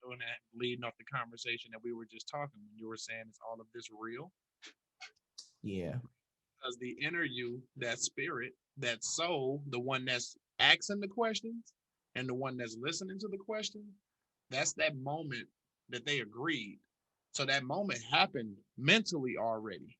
doing that, leading off the conversation that we were just talking when you were saying is all of this real? Yeah. Because the inner you, that spirit, that soul, the one that's asking the questions and the one that's listening to the question, that's that moment that they agreed. So that moment happened mentally already.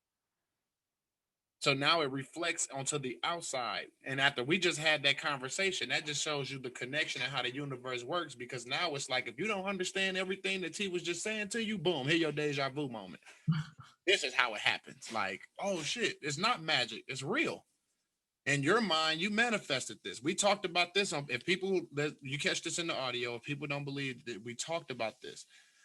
So now it reflects onto the outside. And after we just had that conversation, that just shows you the connection and how the universe works. Because now it's like if you don't understand everything that T was just saying to you, boom, here your deja vu moment. This is how it happens. Like, oh shit, it's not magic, it's real. In your mind, you manifested this. We talked about this on if people that you catch this in the audio, if people don't believe that we talked about this.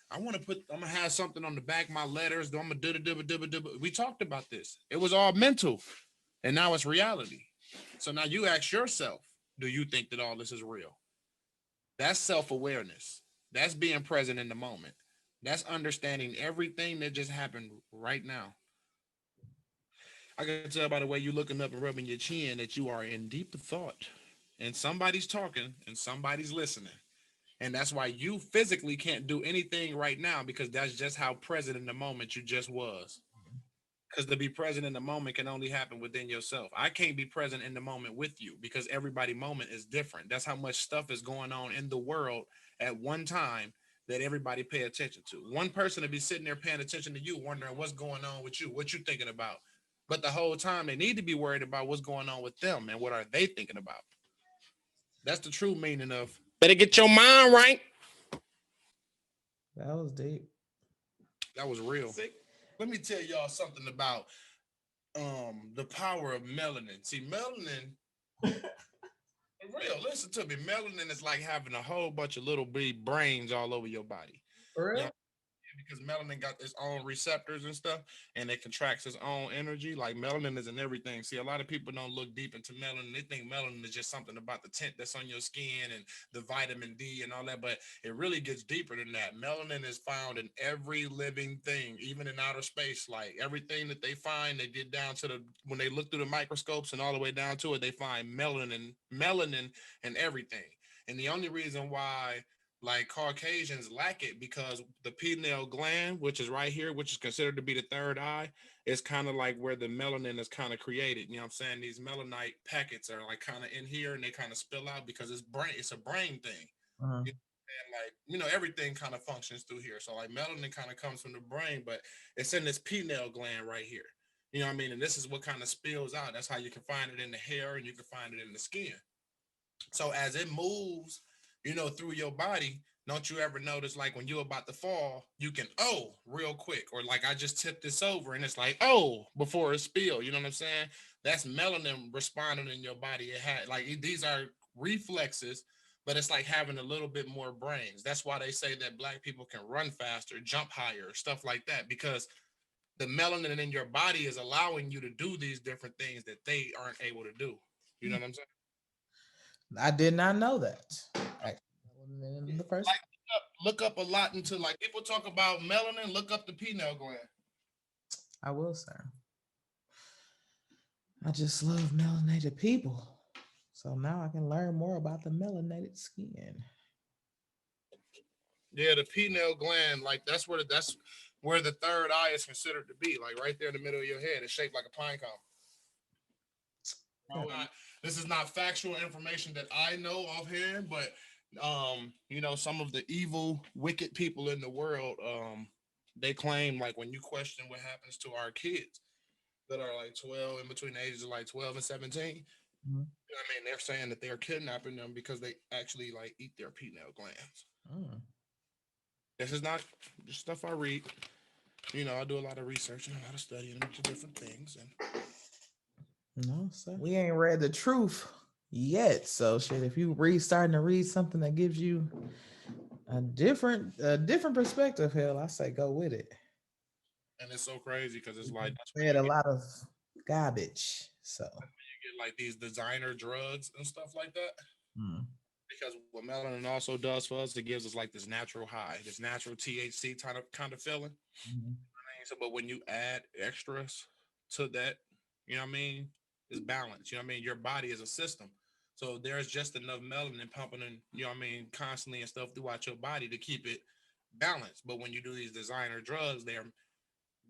I'm gonna have something on the back of my letters. I'm gonna do. We talked about this. It was all mental. And now it's reality. So now you ask yourself, do you think that all this is real? That's self awareness. That's being present in the moment. That's understanding everything that just happened right now. I can tell by the way you're looking up and rubbing your chin that you are in deep thought. And somebody's talking and somebody's listening. And that's why you physically can't do anything right now because that's just how present in the moment you just was. Because to be present in the moment can only happen within yourself. I can't be present in the moment with you because everybody moment is different. That's how much stuff is going on in the world at one time that everybody pay attention to. One person to be sitting there paying attention to you, wondering what's going on with you, what you thinking about. But the whole time they need to be worried about what's going on with them and what are they thinking about. That's the true meaning of better get your mind right. That was deep. That was real. Let me tell y'all something about the power of melanin. See, melanin for real, listen to me. Melanin is like having a whole bunch of little big brains all over your body. For You know, real? because melanin got its own receptors and stuff, and it contracts its own energy. Like melanin is in everything. See, a lot of people don't look deep into melanin. They think melanin is just something about the tint that's on your skin and the vitamin D and all that, but it really gets deeper than that. Melanin is found in every living thing, even in outer space. Like everything that they find, they get down to the when they look through the microscopes and all the way down to it, they find melanin, and everything. And the only reason why like Caucasians lack it because the pineal gland, which is right here, which is considered to be the third eye, is kind of like where the melanin is kind of created. You know what I'm saying? These melanite packets are like kind of in here and they kind of spill out because it's a brain thing. Uh-huh. You know, and like, everything kind of functions through here. So like melanin kind of comes from the brain, but it's in this pineal gland right here. You know what I mean? And this is what kind of spills out. That's how you can find it in the hair and you can find it in the skin. So as it moves, through your body, don't you ever notice like when you're about to fall, you can real quick, or like I just tipped this over and it's like before it spill. You know what I'm saying? That's melanin responding in your body. It had like these are reflexes, but it's like having a little bit more brains. That's why they say that black people can run faster, jump higher, stuff like that, because the melanin in your body is allowing you to do these different things that they aren't able to do. You know what I'm saying? I did not know that. Actually, in the first. Like look up a lot into like people talk about melanin. Look up the pineal gland. I will, sir. I just love melanated people. So now I can learn more about the melanated skin. Yeah, the pineal gland. Like that's where the third eye is considered to be. Like right there in the middle of your head. It's shaped like a pine cone. Yeah. This is not factual information that I know offhand, but some of the evil, wicked people in the world, they claim like when you question what happens to our kids that are like 12 in between the ages of like 12 and 17. Mhm. I mean, they're saying that they're kidnapping them because they actually like eat their pineal glands. Mm. This is not just stuff I read. I do a lot of research and a lot of studying into different things. And No, sir. We ain't read the truth yet. So shit, if you starting to read something that gives you a different perspective, hell, I say go with it. it's so crazy because it's like that's Read a lot of garbage. So when you get like these designer drugs and stuff like that. mm. Because what melanin also does for us, it gives us like this natural high, this natural THC kind of feeling. Mhm. So, but when you add extras to that, you know what I mean, it's balance. You know what I mean? Your body is a system. So there's just enough melanin pumping in, you know what I mean, constantly and stuff throughout your body to keep it balance. But when you do these designer drugs, they're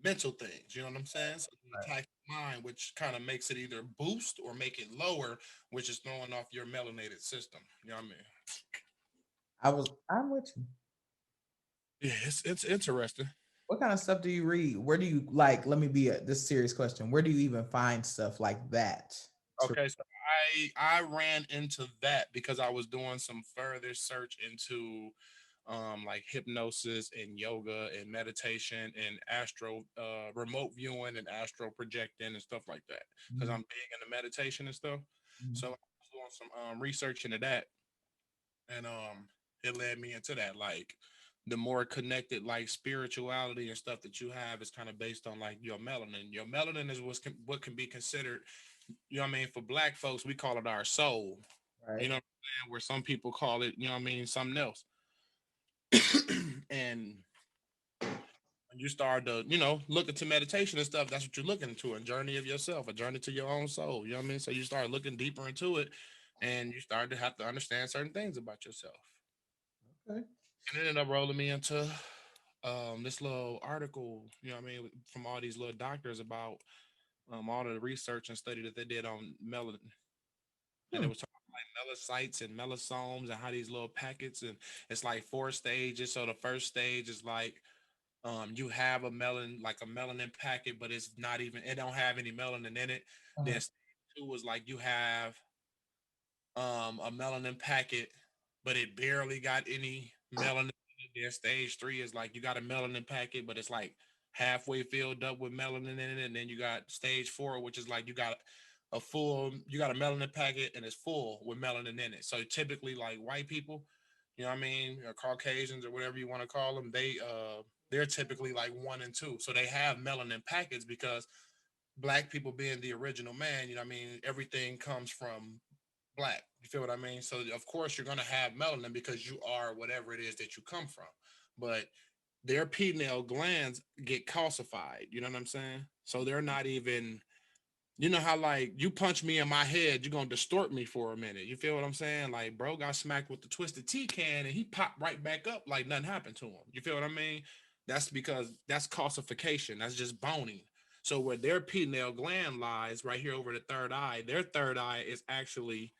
mental things. You know what I'm saying? So you Right. attack the mind, which kind of makes it either boost or make it lower, which is throwing off your melanated system. You know what I mean? I'm with you. Yeah, it's interesting. What kind of stuff do you read? Where do you like? Let me be this serious question. Where do you even find stuff like that? To Okay, so I ran into that because I was doing some further search into like hypnosis and yoga and meditation and astro remote viewing and astral projecting and stuff like that because Mhm, I'm big into meditation and stuff. mhm. So I was doing some research into that, and it led me into that. Like the more connected like spirituality and stuff that you have is kind of based on like your melanin. Your melanin is what can be considered, you know what I mean? For black folks, we call it our soul. You Right. know what I'm saying? Where some people call it, you know what I mean, something else. And when you start to, look into meditation and stuff, that's what you're looking into, a journey of yourself, a journey to your own soul. You know what I mean? So you start looking deeper into it and you start to have to understand certain things about yourself. Okay. And it ended up rolling me into this little article, you know what I mean, from all these little doctors about all of the research and study that they did on melanin. And Hmm. it was talking about like melanocytes and melosomes and how these little packets, and it's like four stages. So the first stage is like you have a melanin packet, but it's not even, it don't have any melanin in it. Uh-huh. Then stage two is like you have a melanin packet, but it barely got any melanin. Then stage three is like you got a melanin packet, but it's like halfway filled up with melanin in it. And then you got stage four, which is like you got a melanin packet and it's full with melanin in it. So typically, like white people, you know what I mean, or Caucasians or whatever you want to call them, they're typically like one and two. So they have melanin packets because black people being the original man, you know what I mean, everything comes from black. You feel what I mean? So of course you're gonna have melanin because you are whatever it is that you come from. But their pineal glands get calcified. You know what I'm saying? So they're not even. You know how like you punch me in my head, you're gonna distort me for a minute. You feel what I'm saying? Like bro got smacked with the twisted tea can and he popped right back up like nothing happened to him. You feel what I mean? That's because that's calcification. That's just boning. So where their pineal gland lies, right here over the third eye, their third eye is actually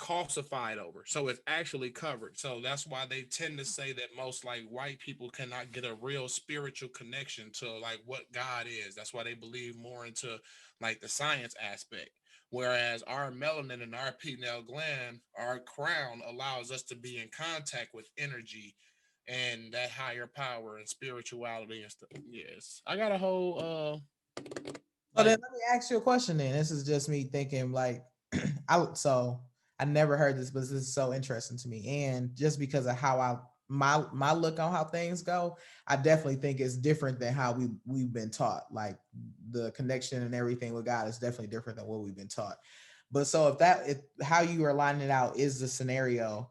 calcified over. So it's actually covered. So that's why they tend to say that most like white people cannot get a real spiritual connection to like what God is. That's why they believe more into like the science aspect. Whereas our melanin and our pineal gland, our crown allows us to be in contact with energy and that higher power and spirituality and stuff. Yes. I got a whole So like then let me ask you a question. Then this is just me thinking like, I never heard this, but this is so interesting to me, and just because of how my look on how things go, I definitely think it's different than how we've been taught. Like the connection and everything with God is definitely different than what we've been taught. But so if how you are lining it out is the scenario,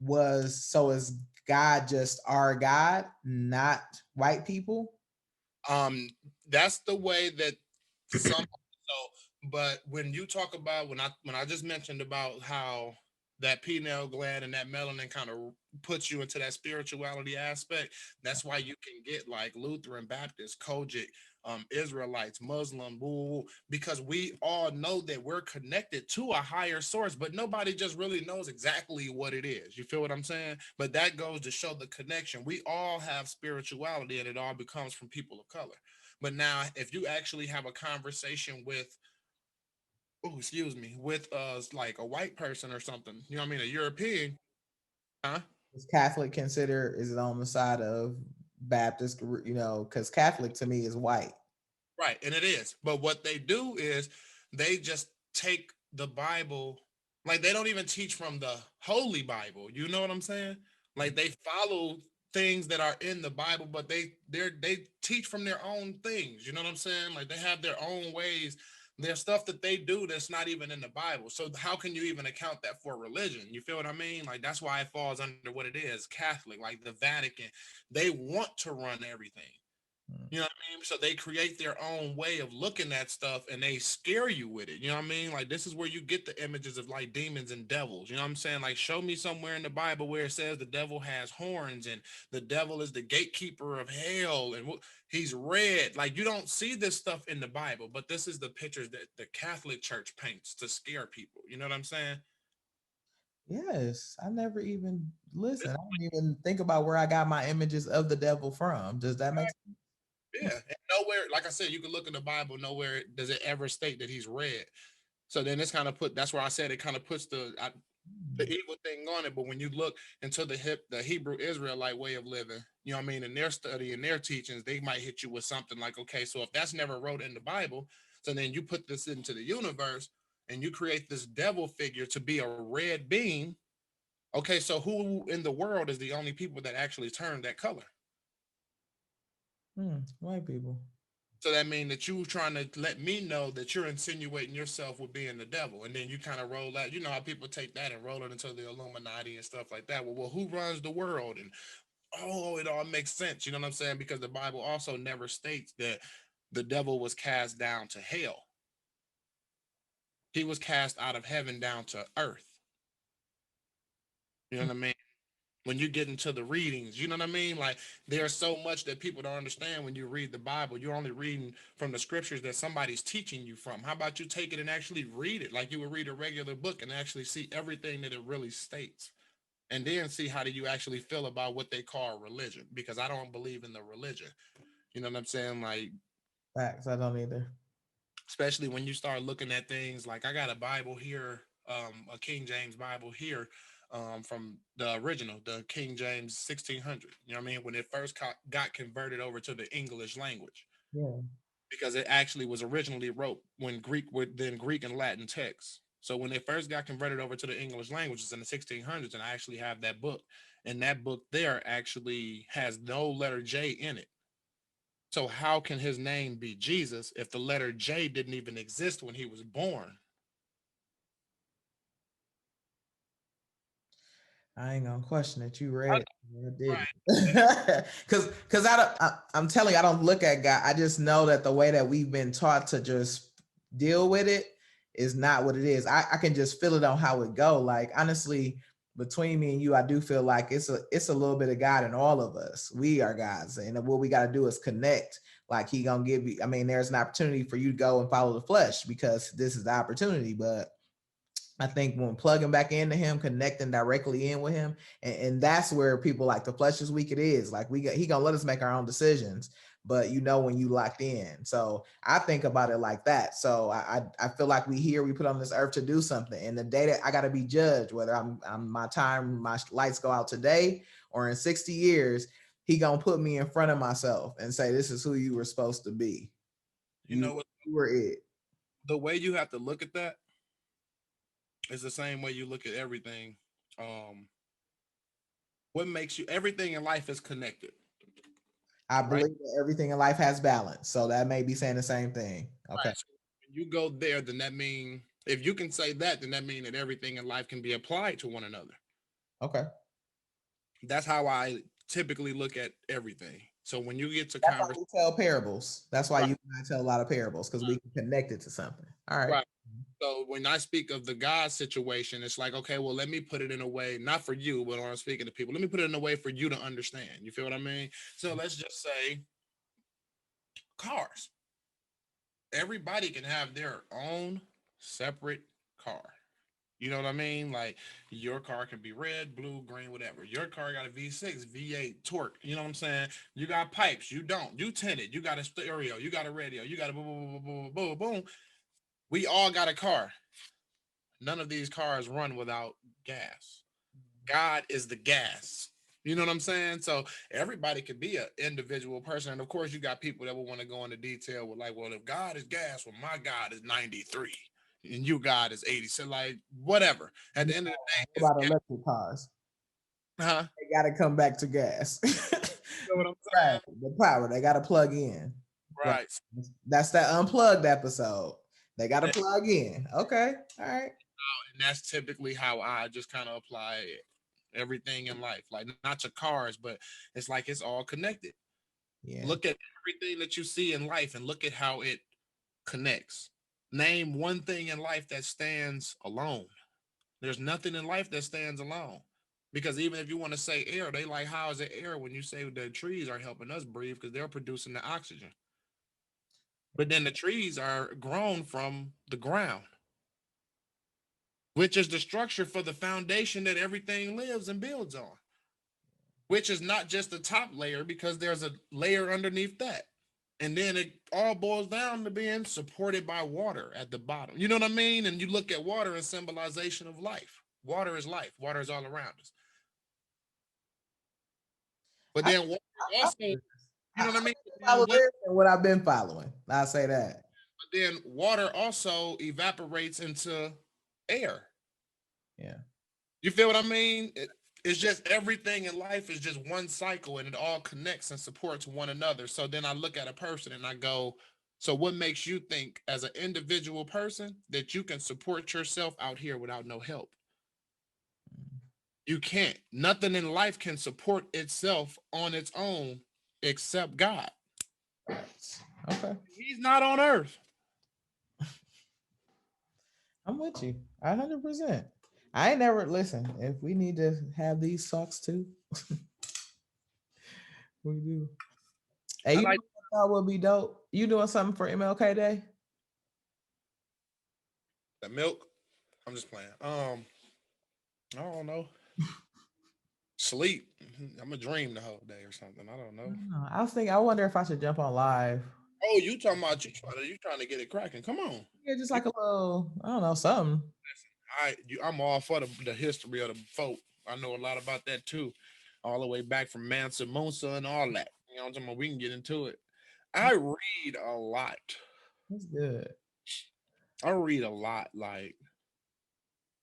is God just our God, not white people? um that's the way that some but when you talk about when I just mentioned about how that pineal gland and that melanin kind of puts you into that spirituality aspect, that's why you can get like Lutheran, Baptist, Kojic, Israelites, Muslim, woo, because we all know that we're connected to a higher source, but nobody just really knows exactly what it is. You feel what I'm saying? But that goes to show the connection. We all have spirituality, and it all becomes from people of color. But now, if you actually have a conversation with, oh, excuse me, with like a white person or something, you know what I mean, a European, huh? Is Catholic consider is it on the side of Baptist? Because Catholic to me is white. Right, and it is. But what they do is they just take the Bible, like they don't even teach from the Holy Bible. You know what I'm saying? Like they follow things that are in the Bible, but they teach from their own things. You know what I'm saying? Like they have their own ways. There's stuff that they do that's not even in the Bible. So how can you even account that for religion? You feel what I mean? Like that's why it falls under what it is, Catholic, like the Vatican. They want to run everything. Mm. You know what I mean? So they create their own way of looking at stuff and they scare you with it. You know what I mean? Like this is where you get the images of like demons and devils. You know what I'm saying? Like show me somewhere in the Bible where it says the devil has horns and the devil is the gatekeeper of hell and he's red. Like you don't see this stuff in the Bible, but this is the pictures that the Catholic Church paints to scare people. You know what I'm saying? Yes, I never even listen. I don't even think about where I got my images of the devil from. Does that make Yeah. And nowhere, like I said, you can look in the Bible, nowhere does it ever state that he's red. So then it's kind of that's where I said it kind of puts the sense? evil thing on it. But when you look into the Hebrew Israelite way of living, you know what I mean, in their study and their teachings, they might hit you with something like, okay, so if that's never wrote in the Bible, so then you put this into the universe and you create this devil figure to be a red being. Okay, so who in the world is the only people that actually turn that color? White people. So that means that you trying to let me know that you're insinuating yourself with being the devil, and then you kind of roll that. You know how people take that and roll it into the Illuminati and stuff like that. Well, who runs the world? And oh, it all makes sense. You know what I'm saying? Because the Bible also never states that the devil was cast down to hell. He was cast out of heaven down to earth. You know what I mean? When you get into the readings, you know what I mean? Like there's so much that people don't understand when you read the Bible. You're only reading from the scriptures that somebody's teaching you from. How about you take it and actually read it like you would read a regular book and actually see everything that it really states? And then see how do you actually feel about what they call religion? Because I don't believe in the religion. You know what I'm saying? Like Facts. I don't either. especially when you start looking at things like I got a Bible here, a King James Bible here, from the original, the King James 1600. You know what I mean? When it first got converted over to the English language, Yeah. because it actually was originally wrote when Greek were then Greek and Latin texts. So when it first got converted over to the English languages in the 1600s, and I actually have that book, and that book there actually has no letter J in it. So how can his name be Jesus if the letter J didn't even exist when he was born? I ain't gonna question it. You I read it. I did. Right. Cause I don't. I'm telling you, I don't look at God. I just know that the way that we've been taught to just deal with it is not what it is. I can just feel it on how it go. Like honestly, between me and you, I do feel like it's a little bit of God in all of us. We are gods, and what we got to do is connect. Like he gonna give you. I mean, there's an opportunity for you to go and follow the flesh because this is the opportunity, but I think when plugging back into him, connecting directly in with him, and that's where people like the flesh is weak. It is like he gonna let us make our own decisions, but you know when you locked in. So I think about it like that. So I feel like we here, we put on this earth to do something, and the day that I got to be judged, whether I'm my lights go out today or in 60 years, he gonna put me in front of myself and say this is who you were supposed to be. You You know what? you were it. The way you have to look at that is the same way you look at everything. Um, what makes you everything in life is connected, I right? believe that everything in life has balance. So that may be saying the same thing. Okay. Right. So when you go there, then that mean if you can say that, then that mean that everything in life can be applied to one another. Okay. That's how I typically look at everything. So when you get to That's why conversation, we tell parables. That's why right, you and I tell a lot of parables because we can connect it to something. All right. right. So when I speak of the God situation, it's like, okay, well, let me put it in a way, not for you, but when I'm speaking to people, let me put it in a way for you to understand. You feel what I mean? So let's just say cars. Everybody can have their own separate car. You know what I mean? Like your car can be red, blue, green, whatever. Your car got a V6, V8 torque. You know what I'm saying? You got pipes. You don't. You tinted. You got a stereo. You got a radio. You got a boom, boom, boom, boom, boom, boom. We all got a car. None of these cars run without gas. God is the gas. You know what I'm saying? So everybody could be an individual person. And of course, you got people that will want to go into detail with like, well, if God is gas, well, my God is 93 and you God is 80. So like whatever. At the end of the day, What about electric cars? huh? They got to come back to gas. You know what I'm Right. saying? The power. They got to plug in. Right. Right. That's that unplugged episode. They got to And, plug in. Okay. All right. and that's typically how I just kind of apply everything in life. Like not to cars, but it's like it's all connected. Yeah. Look at everything that you see in life and look at how it connects. Name one thing in life that stands alone. There's nothing in life that stands alone. Because even if you want to say air, they like, how is it air when you say the trees are helping us breathe because they're producing the oxygen? But then the trees are grown from the ground, which is the structure for the foundation that everything lives and builds on, which is not just the top layer because there's a layer underneath that. And then it all boils down to being supported by water at the bottom. You know what I mean? And you look at water as symbolization of life. Water is life. Water is all around us. But I, then water I, also, you know what I mean? follow this and what I've been following. I'll say that. But then water also evaporates into air. Yeah. You feel what I mean? It's just everything in life is just one cycle and it all connects and supports one another. So then I look at a person and I go, so what makes you think as an individual person that you can support yourself out here without no help? You can't. Nothing in life can support itself on its own except God. Okay. He's not on earth. I'm with you. 100%. I ain't never listen. If we need to have these talks too, we do. Hey, I you know like what I thought would be dope? You doing something for MLK Day? the milk. I'm just playing. I don't know. Sleep. I'm a dream the whole day or something. I don't I know. don't know. I was thinking. I wonder if I should jump on live. Oh, you talking about you trying to get it cracking? Come on. Yeah, just You, like a little. I don't know something. I'm all for the history of the folk. I know a lot about that too, all the way back from Mansa Musa and all that. You know what I'm talking about? We can get into it. I read a lot. That's good. I read a lot. Like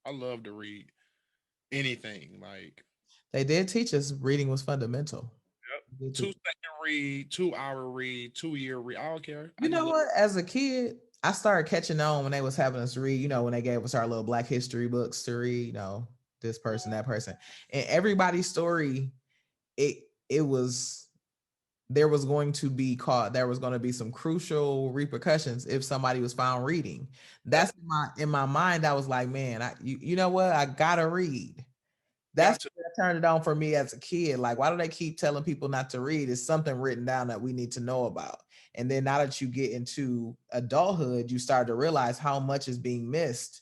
I love to read anything. Like They did teach us reading was fundamental. yep. They did 2 second read, 2 hour read, 2 year read. I don't care. I You just know love. what? As a kid, I started catching on when they was having us read. When they gave us our little Black History books to read. This person, that person, and everybody's story. It it was there was going to be caught. There was going to be some crucial repercussions if somebody was found reading. Yep. That's in my mind. I was like, man, you know what? I gotta read. That's Got to. what turned it on for me as a kid. Like, why do they keep telling people not to read? It's something written down that we need to know about. And then now that you get into adulthood, you start to realize how much is being missed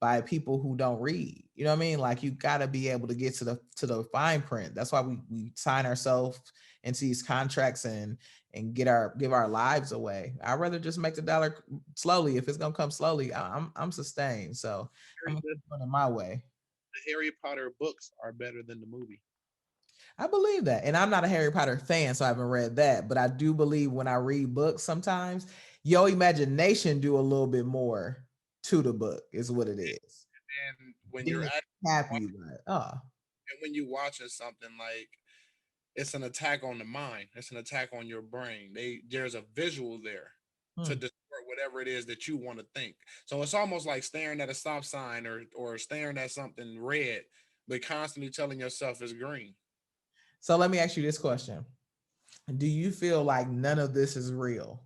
by people who don't read. You know what I mean? Like you gotta be able to get to the fine print. That's why we sign ourselves into these contracts and give our lives away. I'd rather just make the dollar slowly. If it's gonna come slowly, I'm sustained. So I'm gonna keep doing it my way. The Harry Potter books are better than the movie. I believe that. And I'm not a Harry Potter fan, so I haven't read that. But I do believe when I read books sometimes, your imagination do a little bit more to the book, is what it is. And when Then you're you're at happy, like, oh, and when you watching something like it's an attack on the mind, it's an attack on your brain. There's a visual there to hmm. distort whatever it is that you want to think. So it's almost like staring at a stop sign or staring at something red, but constantly telling yourself it's green. So let me ask you this question. Do you feel like none of this is real?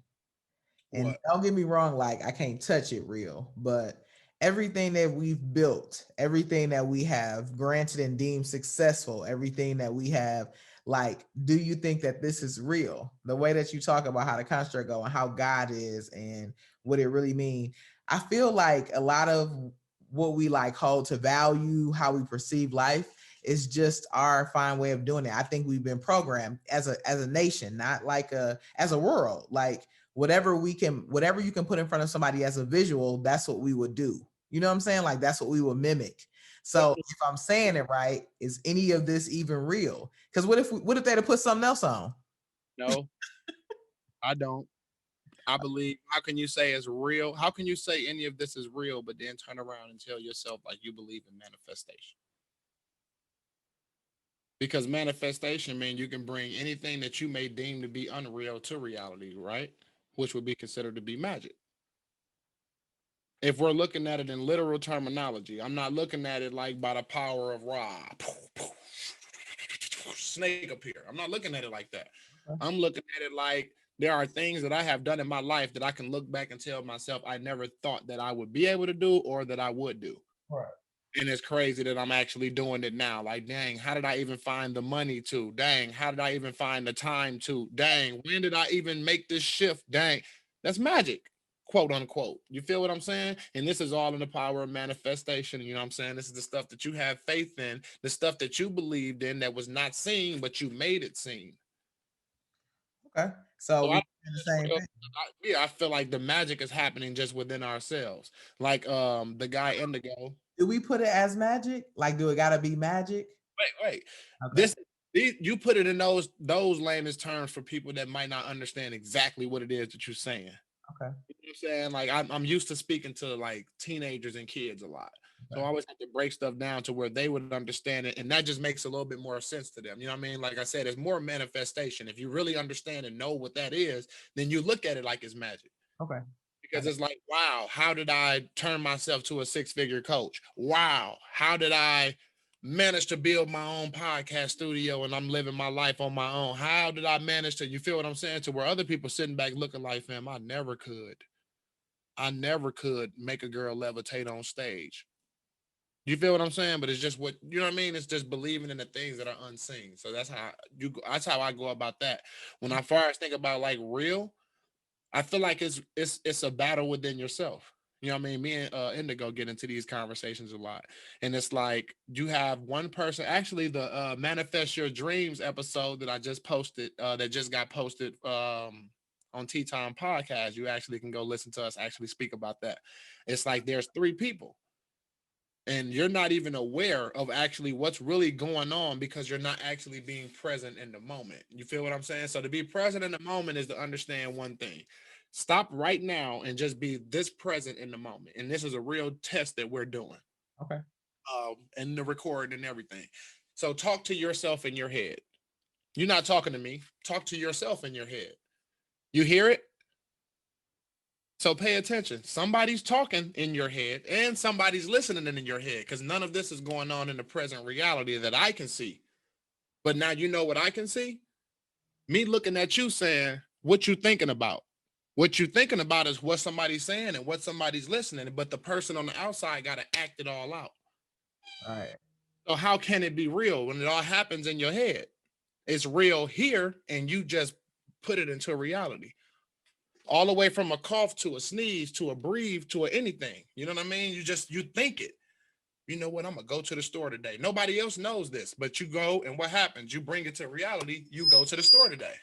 And What? don't get me wrong, like I can't touch it real, but everything that we've built, everything that we have granted and deemed successful, everything that we have, like, do you think that this is real? The way that you talk about how the construct go and how God is and what it really mean. I feel like a lot of what we like hold to value, how we perceive life, is just our fine way of doing it. I think we've been programmed as a nation, not like as a world. Like whatever you can put in front of somebody as a visual, that's what we would do. You know what I'm saying? Like that's what we would mimic. What So if I'm saying it right, is any of this even real? Because what if they'd have put something else on? No, I don't. I believe. How can you say it's real? How can you say any of this is real, but then turn around and tell yourself like you believe in manifestation? Because manifestation means you can bring anything that you may deem to be unreal to reality, right? Which would be considered to be magic. If we're looking at it in literal terminology, I'm not looking at it like by the power of Ra. snake appear. I'm not looking at it like that. Okay. I'm looking at it like there are things that I have done in my life that I can look back and tell myself I never thought that I would be able to do or that I would do. Right. And it's crazy that I'm actually doing it now. Like, dang, how did I even find the money to? Dang, how did I even find the time to? Dang, when did I even make this shift? Dang, that's magic, quote unquote. You feel what I'm saying? And this is all in the power of manifestation. You know what I'm saying? This is the stuff that you have faith in, the stuff that you believed in that was not seen, but you made it seen. Okay. So So we in the same page. yeah, I feel like the magic is happening just within ourselves. Like the guy Indigo. Do we put it as magic? Like, do it gotta be magic? Wait. Okay. This you put it in those layman's terms for people that might not understand exactly what it is that you're saying. Okay. You know what I'm saying? Like I'm used to speaking to like teenagers and kids a lot. So Okay. I always have to break stuff down to where they would understand it. And that just makes a little bit more sense to them. You know what I mean? Like I said, it's more manifestation. If you really understand and know what that is, then you look at it like it's magic. Okay. Because it's like, wow, how did I turn myself to a 6-figure coach? Wow, how did I manage to build my own podcast studio and I'm living my life on my own? How did I manage to, you feel what I'm saying? To where other people sitting back looking like, fam, I never could. I never could make a girl levitate on stage. You feel what I'm saying? But it's just what, you know what I mean? It's just believing in the things that are unseen. So that's how I go about that. When I first think about like real, I feel like it's a battle within yourself. You know what I mean? Me and Indigo get into these conversations a lot. And it's like you have one person, actually the Manifest Your Dreams episode that I just posted, that just got posted on T-Time Podcast. You actually can go listen to us actually speak about that. It's like there's 3 people and you're not even aware of actually what's really going on because you're not actually being present in the moment. You feel what I'm saying? So to be present in the moment is to understand one thing. Stop right now and just be this present in the moment. And this is a real test that we're doing. Okay. And the recording and everything. So talk to yourself in your head. You're not talking to me. Talk to yourself in your head. You hear it? So pay attention. Somebody's talking in your head and somebody's listening in your head because none of this is going on in the present reality that I can see. But now you know what I can see? Me looking at you saying, what you thinking about? What you thinking about is what somebody's saying and what somebody's listening, but the person on the outside got to act it all out. All right. So how can it be real when it all happens in your head? It's real here and you just put it into reality. All the way from a cough to a sneeze to a breathe to a anything. You know what I mean? You think it. You know what? I'm gonna go to the store today. Nobody else knows this, but you go and what happens? You bring it to reality. You go to the store today.